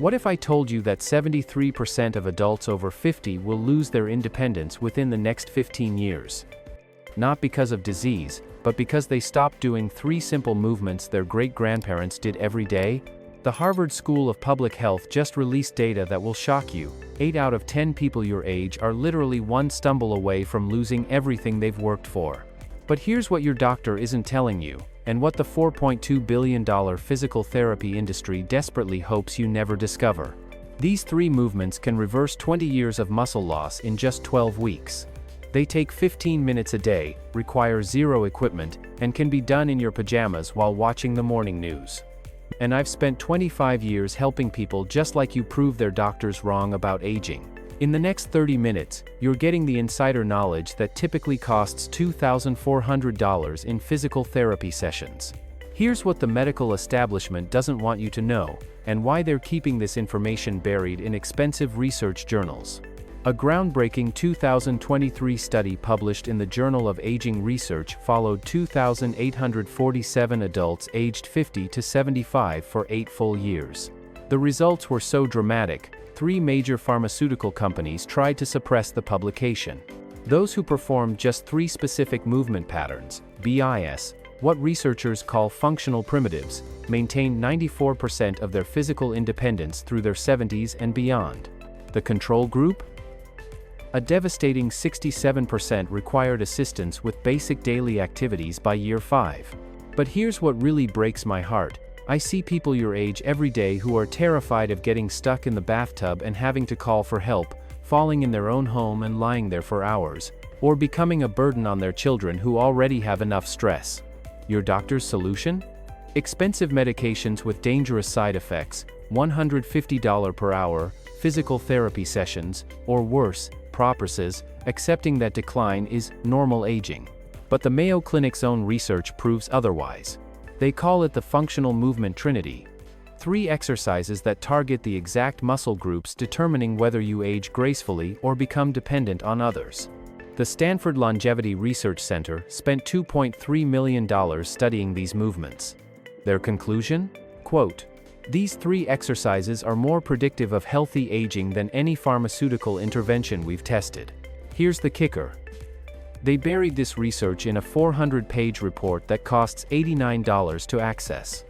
What if I told you that 73% of adults over 50 will lose their independence within the next 15 years? Not because of disease, but because they stopped doing 3 simple movements their great-grandparents did every day? The Harvard School of Public Health just released data that will shock you. 8 out of 10 people your age are literally one stumble away from losing everything they've worked for. But here's what your doctor isn't telling you, and what the $4.2 billion physical therapy industry desperately hopes you never discover. These 3 movements can reverse 20 years of muscle loss in just 12 weeks. They take 15 minutes a day, require 0 equipment, and can be done in your pajamas while watching the morning news. And I've spent 25 years helping people just like you prove their doctors wrong about aging. In the next 30 minutes, you're getting the insider knowledge that typically costs $2,400 in physical therapy sessions. Here's what the medical establishment doesn't want you to know, and why they're keeping this information buried in expensive research journals. A groundbreaking 2023 study published in the Journal of Aging Research followed 2,847 adults aged 50 to 75 for 8 full years. The results were so dramatic, 3 major pharmaceutical companies tried to suppress the publication. Those who performed just 3 specific movement patterns, BIS, what researchers call functional primitives, maintained 94% of their physical independence through their 70s and beyond. The control group? A devastating 67% required assistance with basic daily activities by year 5. But here's what really breaks my heart. I see people your age every day who are terrified of getting stuck in the bathtub and having to call for help, falling in their own home and lying there for hours, or becoming a burden on their children who already have enough stress. Your doctor's solution? Expensive medications with dangerous side effects, $150 per hour, physical therapy sessions, or worse, properses, accepting that decline is normal aging. But the Mayo Clinic's own research proves otherwise. They call it the functional movement trinity. 3 exercises that target the exact muscle groups determining whether you age gracefully or become dependent on others. The Stanford Longevity Research Center spent $2.3 million studying these movements. Their conclusion? Quote, "These 3 exercises are more predictive of healthy aging than any pharmaceutical intervention we've tested." Here's the kicker. They buried this research in a 400-page report that costs $89 to access.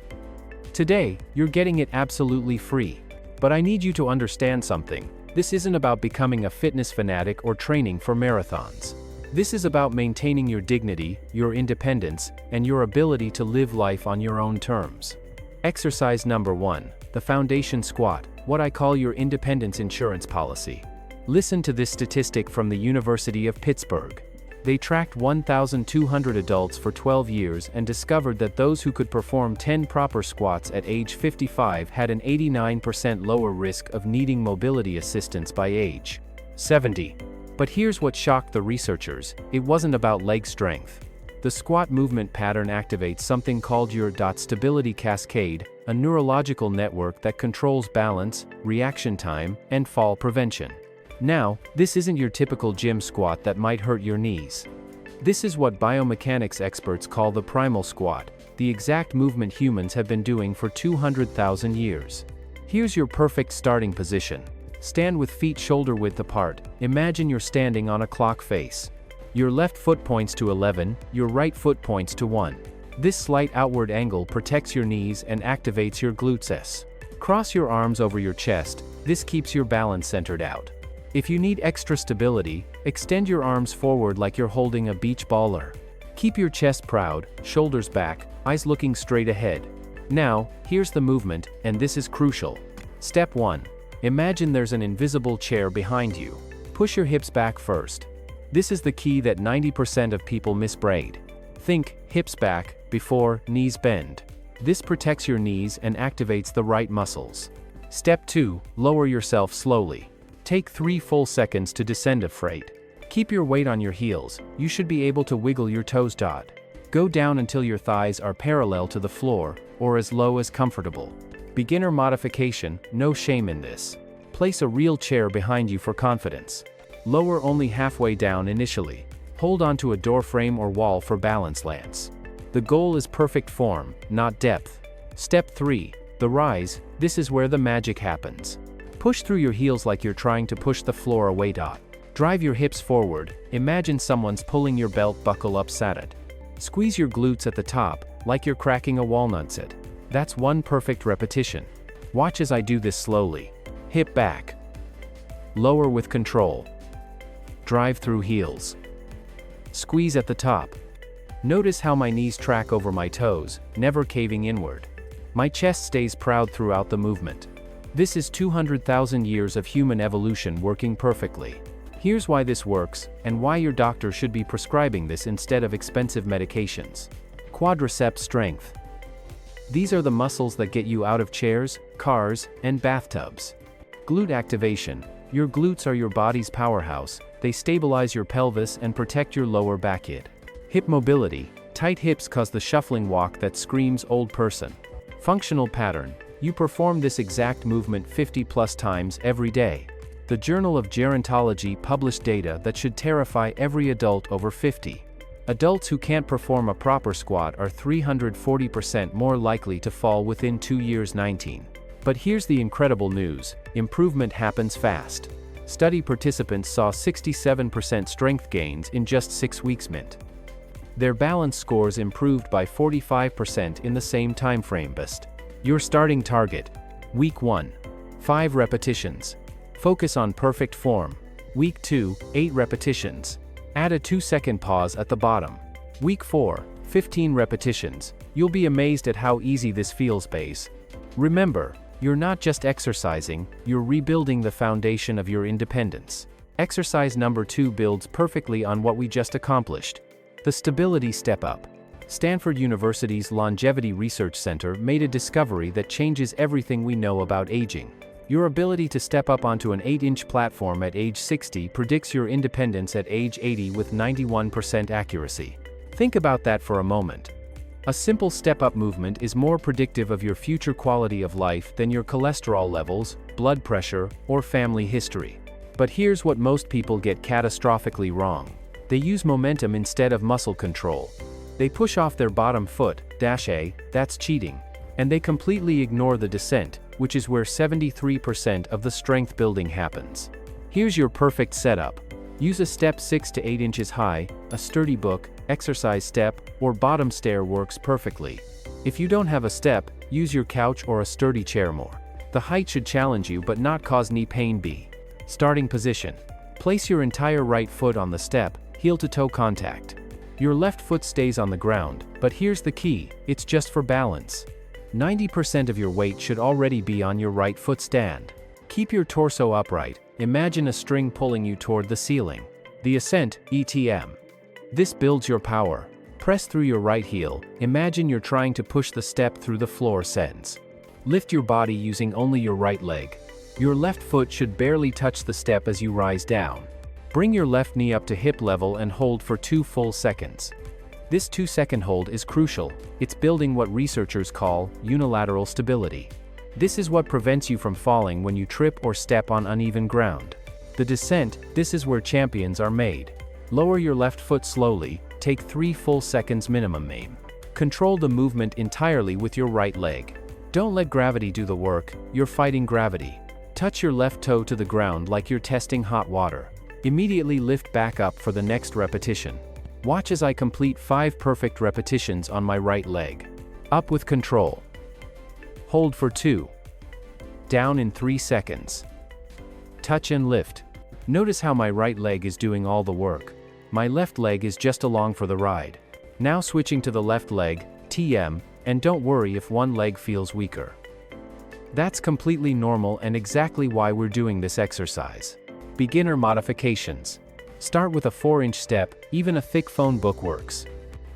Today, you're getting it absolutely free. But I need you to understand something. This isn't about becoming a fitness fanatic or training for marathons. This is about maintaining your dignity, your independence, and your ability to live life on your own terms. Exercise number 1, the foundation squat, what I call your independence insurance policy. Listen to this statistic from the University of Pittsburgh. They tracked 1,200 adults for 12 years and discovered that those who could perform 10 proper squats at age 55 had an 89% lower risk of needing mobility assistance by age 70. But here's what shocked the researchers, it wasn't about leg strength. The squat movement pattern activates something called your stability cascade, a neurological network that controls balance, reaction time, and fall prevention. Now, this isn't your typical gym squat that might hurt your knees. This is what biomechanics experts call the primal squat, the exact movement humans have been doing for 200,000 years. Here's your perfect starting position. Stand with feet shoulder width apart. Imagine you're standing on a clock face. Your left foot points to 11, your right foot points to 1. This slight outward angle protects your knees and activates your glutes. Cross your arms over your chest, this keeps your balance centered out. If you need extra stability, extend your arms forward like you're holding a beach baller. Keep your chest proud, shoulders back, eyes looking straight ahead. Now, here's the movement, and this is crucial. Step 1. Imagine there's an invisible chair behind you. Push your hips back first. This is the key that 90% of people misbraid. Think, hips back, before, knees bend. This protects your knees and activates the right muscles. Step 2. Lower yourself slowly. Take 3 full seconds to descend a freight. Keep your weight on your heels, you should be able to wiggle your toes. Go down until your thighs are parallel to the floor, or as low as comfortable. Beginner modification, no shame in this. Place a real chair behind you for confidence. Lower only halfway down initially. Hold onto a door frame or wall for balance. The goal is perfect form, not depth. Step 3. The The rise, this is where the magic happens. Push through your heels like you're trying to push the floor away. Drive your hips forward, imagine someone's pulling your belt buckle up. Squeeze your glutes at the top, like you're cracking a walnut. That's one perfect repetition. Watch as I do this slowly. Hip back. Lower with control. Drive through heels. Squeeze at the top. Notice how my knees track over my toes, never caving inward. My chest stays proud throughout the movement. This is 200,000 years of human evolution working perfectly. Here's why this works, and why your doctor should be prescribing this instead of expensive medications. Quadriceps strength. These are the muscles that get you out of chairs, cars, and bathtubs. Glute activation. Your glutes are your body's powerhouse, they stabilize your pelvis and protect your lower back. Hip mobility. Tight hips cause the shuffling walk that screams old person. Functional pattern. You perform this exact movement 50+ times every day. The Journal of Gerontology published data that should terrify every adult over 50. Adults who can't perform a proper squat are 340% more likely to fall within 2 years. 19. But here's the incredible news, improvement happens fast. Study participants saw 67% strength gains in just 6 weeks. Their balance scores improved by 45% in the same time frame. Your starting target. Week 1. 5 repetitions. Focus on perfect form. Week 2, 8 repetitions. Add a 2-second pause at the bottom. Week 4, 15 repetitions. You'll be amazed at how easy this feels. Remember, you're not just exercising, you're rebuilding the foundation of your independence. Exercise number 2 builds perfectly on what we just accomplished. The stability step up. Stanford University's Longevity Research Center made a discovery that changes everything we know about aging. Your ability to step up onto an 8-inch platform at age 60 predicts your independence at age 80 with 91% accuracy. Think about that for a moment. A simple step-up movement is more predictive of your future quality of life than your cholesterol levels, blood pressure, or family history. But here's what most people get catastrophically wrong. They use momentum instead of muscle control. They push off their bottom foot, that's cheating. And they completely ignore the descent, which is where 73% of the strength building happens. Here's your perfect setup. Use a step 6 to 8 inches high, a sturdy book, exercise step, or bottom stair works perfectly. If you don't have a step, use your couch or a sturdy chair more. The height should challenge you but not cause knee pain. Starting position. Place your entire right foot on the step, heel to toe contact. Your left foot stays on the ground, but here's the key, it's just for balance. 90% of your weight should already be on your right foot stand. Keep your torso upright, imagine a string pulling you toward the ceiling. The ascent, ETM. This builds your power. Press through your right heel, imagine you're trying to push the step through the floor. Lift your body using only your right leg. Your left foot should barely touch the step as you rise down. Bring your left knee up to hip level and hold for 2 full seconds. This 2-second hold is crucial, it's building what researchers call unilateral stability. This is what prevents you from falling when you trip or step on uneven ground. The descent, this is where champions are made. Lower your left foot slowly, take 3 full seconds minimum. Control the movement entirely with your right leg. Don't let gravity do the work, you're fighting gravity. Touch your left toe to the ground like you're testing hot water. Immediately lift back up for the next repetition. Watch as I complete 5 perfect repetitions on my right leg. Up with control. Hold for 2. Down in 3 seconds. Touch and lift. Notice how my right leg is doing all the work. My left leg is just along for the ride. Now switching to the left leg, TM, and don't worry if one leg feels weaker. That's completely normal and exactly why we're doing this exercise. Beginner modifications. Start with a 4-inch step, even a thick phone book works.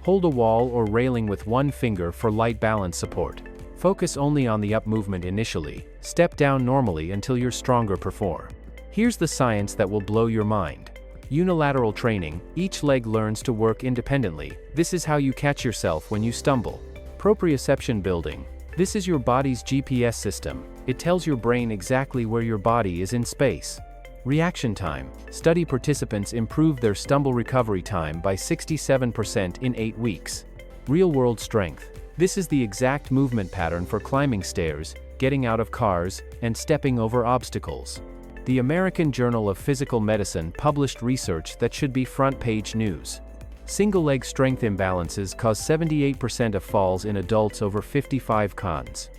Hold a wall or railing with one finger for light balance support. Focus only on the up movement initially, step down normally until you're stronger. Perform. Here's the science that will blow your mind. Unilateral training, each leg learns to work independently, this is how you catch yourself when you stumble. Proprioception building. This is your body's GPS system, it tells your brain exactly where your body is in space. Reaction time. Study participants improved their stumble recovery time by 67% in 8 weeks. Real-world strength. This is the exact movement pattern for climbing stairs, getting out of cars, and stepping over obstacles. The American Journal of Physical Medicine published research that should be front-page news. Single-leg strength imbalances cause 78% of falls in adults over 55. Cons.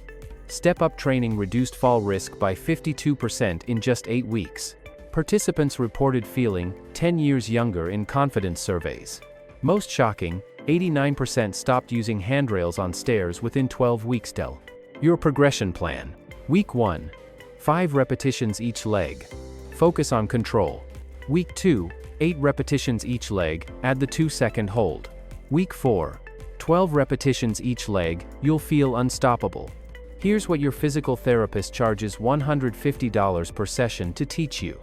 Step-up training reduced fall risk by 52% in just 8 weeks. Participants reported feeling 10 years younger in confidence surveys. Most shocking, 89% stopped using handrails on stairs within 12 weeks. Your progression plan. Week 1. 5 repetitions each leg. Focus on control. Week 2. 8 repetitions each leg, add the 2-second hold. Week 4. 12 repetitions each leg, you'll feel unstoppable. Here's what your physical therapist charges $150 per session to teach you.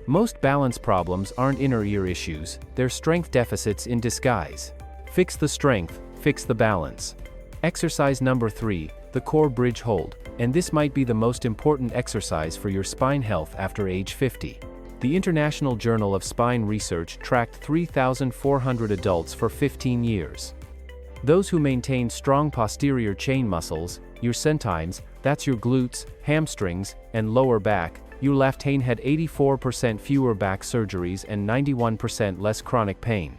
Most balance problems aren't inner ear issues, they're strength deficits in disguise. Fix the strength, fix the balance. Exercise number 3, the core bridge hold, and this might be the most important exercise for your spine health after age 50. The International Journal of Spine Research tracked 3,400 adults for 15 years. Those who maintained strong posterior chain muscles, your centimes, that's your glutes, hamstrings, and lower back, you lifted had 84% fewer back surgeries and 91% less chronic pain.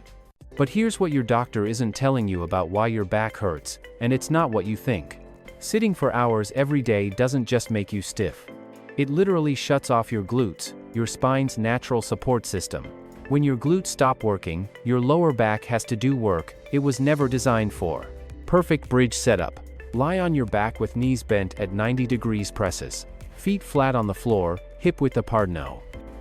But here's what your doctor isn't telling you about why your back hurts, and it's not what you think. Sitting for hours every day doesn't just make you stiff. It literally shuts off your glutes, your spine's natural support system. When your glutes stop working, your lower back has to do work it was never designed for. Perfect bridge setup. Lie on your back with knees bent at 90 degrees presses. Feet flat on the floor, hip width apart.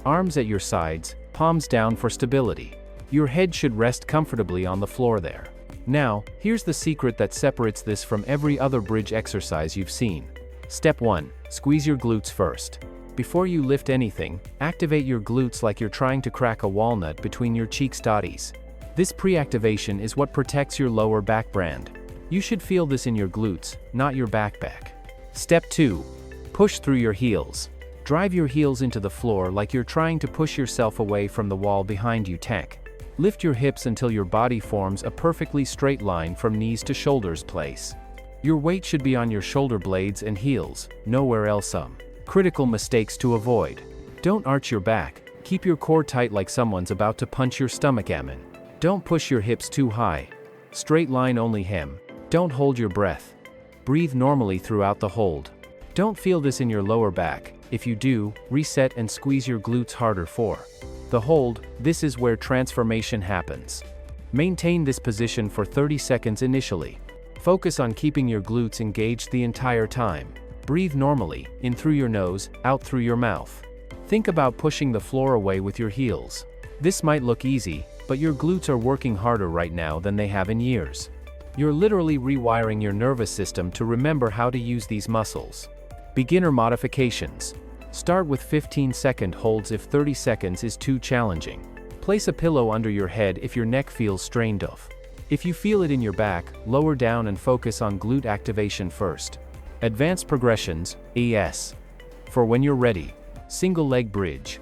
Arms at your sides, palms down for stability. Your head should rest comfortably on the floor there. Now, here's the secret that separates this from every other bridge exercise you've seen. Step 1. Squeeze your glutes first. Before you lift anything, activate your glutes like you're trying to crack a walnut between your cheeks. This pre-activation is what protects your lower back brand. You should feel this in your glutes, not your back. Step 2. Push through your heels. Drive your heels into the floor like you're trying to push yourself away from the wall behind you. Lift your hips until your body forms a perfectly straight line from knees to shoulders place. Your weight should be on your shoulder blades and heels, nowhere else. Critical mistakes to avoid. Don't arch your back, keep your core tight like someone's about to punch your stomach. Don't push your hips too high. Straight line only. Don't hold your breath. Breathe normally throughout the hold. Don't feel this in your lower back. If you do, reset and squeeze your glutes harder for the hold. This is where transformation happens. Maintain this position for 30 seconds initially. Focus on keeping your glutes engaged the entire time. Breathe normally, in through your nose, out through your mouth. Think about pushing the floor away with your heels. This might look easy, but your glutes are working harder right now than they have in years. You're literally rewiring your nervous system to remember how to use these muscles. Beginner modifications. Start with 15-second holds if 30 seconds is too challenging. Place a pillow under your head if your neck feels strained off. If you feel it in your back, lower down and focus on glute activation first. Advanced progressions, AS. For when you're ready. Single leg bridge.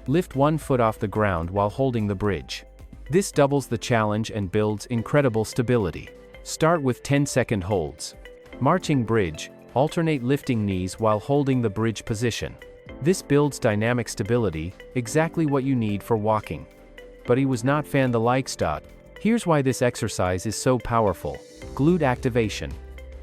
Lift one foot off the ground while holding the bridge. This doubles the challenge and builds incredible stability. Start with 10-second holds. Marching bridge. Alternate lifting knees while holding the bridge position. This builds dynamic stability, exactly what you need for walking. But he was not fan the likes. Here's why this exercise is so powerful. Glute activation.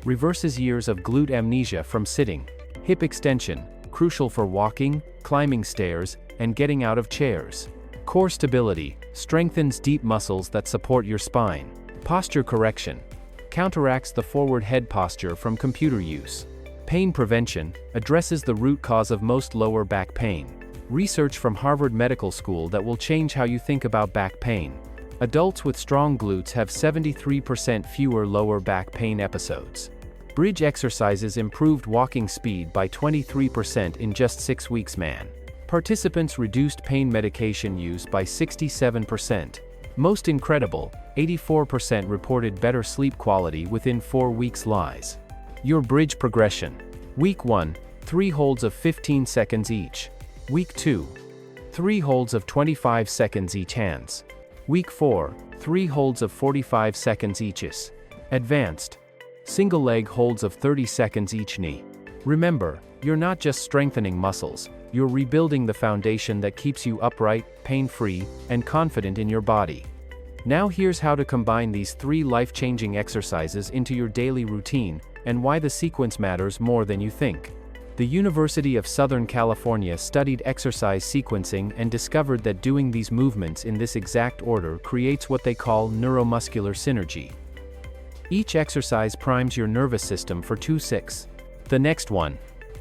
Reverses years of glute amnesia from sitting. Hip extension, crucial for walking, climbing stairs, and getting out of chairs. Core stability, strengthens deep muscles that support your spine. Posture correction. Counteracts the forward head posture from computer use. Pain prevention, addresses the root cause of most lower back pain. Research from Harvard Medical School that will change how you think about back pain. Adults with strong glutes have 73% fewer lower back pain episodes. Bridge exercises improved walking speed by 23% in just 6 weeks. Participants reduced pain medication use by 67%. Most incredible, 84% reported better sleep quality within 4 weeks. Lies. Your bridge progression. Week 1, 3 holds of 15 seconds each. Week 2, 3 holds of 25 seconds each hands. Week 4, 3 holds of 45 seconds each. Advanced. Single leg holds of 30 seconds each knee. Remember, you're not just strengthening muscles, you're rebuilding the foundation that keeps you upright, pain-free, and confident in your body. Now here's how to combine these 3 life-changing exercises into your daily routine, and why the sequence matters more than you think. The University of Southern California studied exercise sequencing and discovered that doing these movements in this exact order creates what they call neuromuscular synergy. Each exercise primes your nervous system for 2-6. The next one.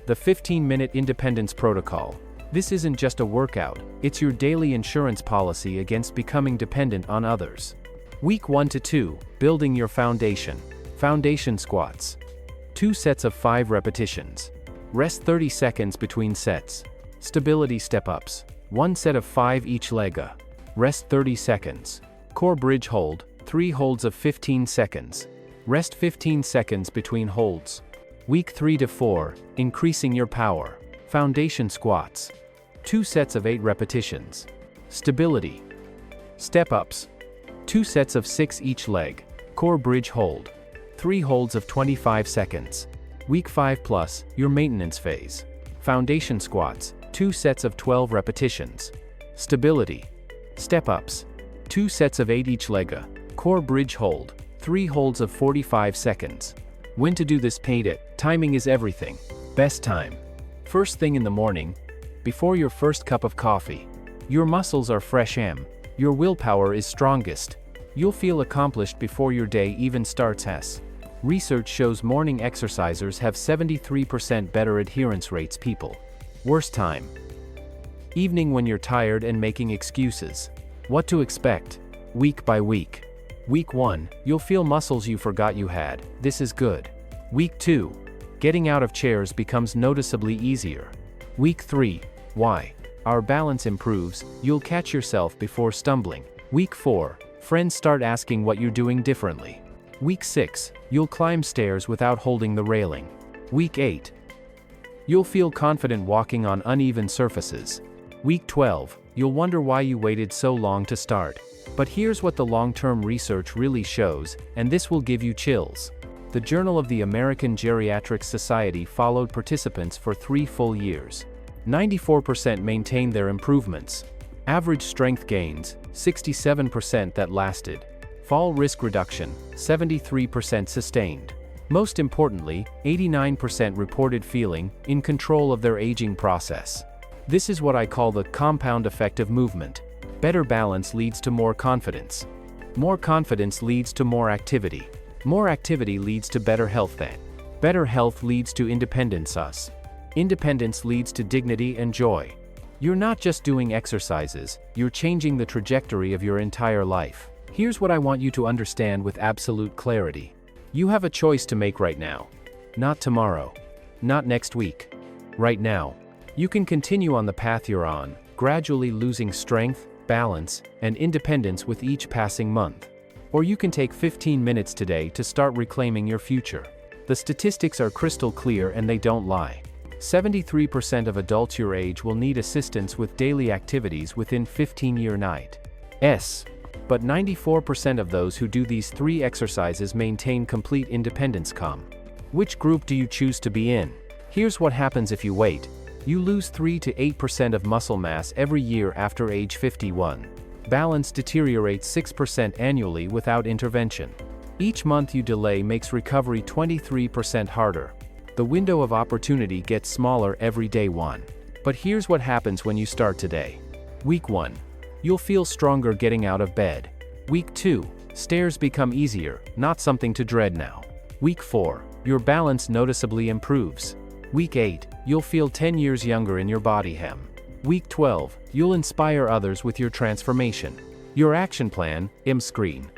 The 15-minute independence protocol. This isn't just a workout, it's your daily insurance policy against becoming dependent on others. Week 1 to 2, building your foundation. Foundation squats. 2 sets of 5 repetitions. Rest 30 seconds between sets. Stability step-ups. 1 set of 5 each leg. Rest 30 seconds. Core bridge hold, 3 holds of 15 seconds. Rest 15 seconds between holds. Week 3 to 4, increasing your power. Foundation squats. 2 sets of 8 repetitions. Stability. Step-ups. 2 sets of 6 each leg. Core bridge hold. 3 holds of 25 seconds. Week 5 plus, your maintenance phase. Foundation squats, 2 sets of 12 repetitions. Stability. Step-ups. 2 sets of 8 each leg. Core bridge hold, 3 holds of 45 seconds. When to do this? Paid it. Timing is everything. Best time. First thing in the morning, before your first cup of coffee. Your muscles are fresh. Your willpower is strongest. You'll feel accomplished before your day even starts. Research shows morning exercisers have 73% better adherence rates. People. Worst time. Evening, when you're tired and making excuses. What to expect? Week by week. Week 1, you'll feel muscles you forgot you had. This is good. Week 2, getting out of chairs becomes noticeably easier. Week 3, why? Our balance improves, you'll catch yourself before stumbling. Week 4, friends start asking what you're doing differently. Week 6, you'll climb stairs without holding the railing. Week 8, you'll feel confident walking on uneven surfaces. Week 12, you'll wonder why you waited so long to start. But here's what the long-term research really shows, and this will give you chills. The Journal of the American Geriatric Society followed participants for 3 full years. 94% maintained their improvements. Average strength gains, 67% that lasted. Fall risk reduction, 73% sustained. Most importantly, 89% reported feeling in control of their aging process. This is what I call the compound effect of movement. Better balance leads to more confidence. More confidence leads to more activity. More activity leads to better health. Better health leads to independence. Independence leads to dignity and joy. You're not just doing exercises, you're changing the trajectory of your entire life. Here's what I want you to understand with absolute clarity. You have a choice to make right now. Not tomorrow. Not next week. Right now. You can continue on the path you're on, gradually losing strength, balance, and independence with each passing month. Or you can take 15 minutes today to start reclaiming your future. The statistics are crystal clear and they don't lie. 73% of adults your age will need assistance with daily activities within 15-year nights. But 94% of those who do these 3 exercises maintain complete independence. Which group do you choose to be in? Here's what happens if you wait. You lose 3 to 8% of muscle mass every year after age 51. Balance deteriorates 6% annually without intervention. Each month you delay makes recovery 23% harder. The window of opportunity gets smaller every day. But here's what happens when you start today. Week 1. You'll feel stronger getting out of bed. Week 2. Stairs become easier, not something to dread now. Week 4. Your balance noticeably improves. Week 8. You'll feel 10 years younger in your body. Week 12. You'll inspire others with your transformation. Your action plan, screen.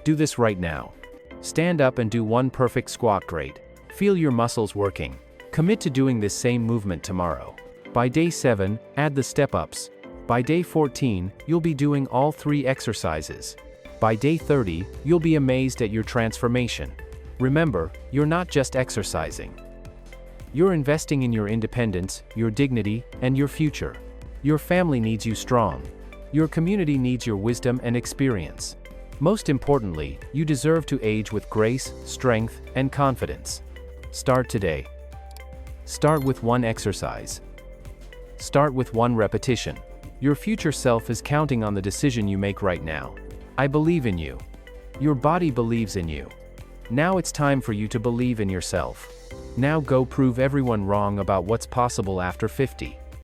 Do this right now. Stand up and do 1 perfect squat. Great. Feel your muscles working. Commit to doing this same movement tomorrow. By day 7, add the step-ups. By day 14, you'll be doing all 3 exercises. By day 30, you'll be amazed at your transformation. Remember, you're not just exercising. You're investing in your independence, your dignity, and your future. Your family needs you strong. Your community needs your wisdom and experience. Most importantly, you deserve to age with grace, strength, and confidence. Start today. Start with one exercise. Start with one repetition. Your future self is counting on the decision you make right now. I believe in you. Your body believes in you. Now it's time for you to believe in yourself. Now go prove everyone wrong about what's possible after 50.